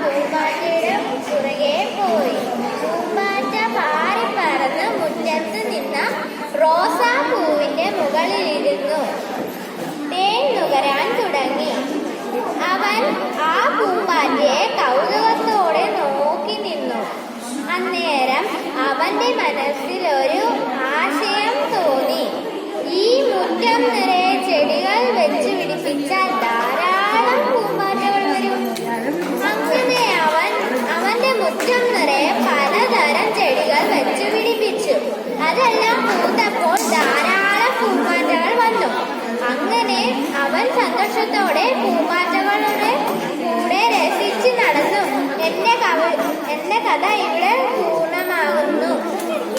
പൂമ്പാറ്റയുടെ പുറകെ പോയി. പൂമ്പാറ്റ പാറിപ്പറന്ന് മുറ്റത്ത് നിന്ന റോസാപ്പൂവിന്റെ മുകളിലിരുന്നു തേൻ നുകരാൻ തുടങ്ങി. അവൻ ആ പൂമ്പാറ്റയെ കൗതുകത്തോടെ നോക്കി നിന്നു. അന്നേരം അവന്റെ മനസ്സിലൊരു ആശയം തോന്നി. ഈ മുറ്റം നിറയെ ചെടികൾ വെച്ച് പിടിപ്പിച്ചാൽ ധാരാളം പൂമ്പാറ്റകൾ വരും. അങ്ങനെ അവന്റെ മുറ്റം നിറയെ പലതരം ചെടികൾ വെച്ച് പിടിപ്പിച്ചു. അതെല്ലാം പൂത്തപ്പോൾ ധാരാളം പൂമ്പാറ്റകൾ വന്നു. അങ്ങനെ അവൻ സന്തോഷത്തോടെ പൂമ്പാറ്റകളുടെ കൂടെ രസിച്ച് നടന്നു. എന്റെ കഥ ഇവിടെ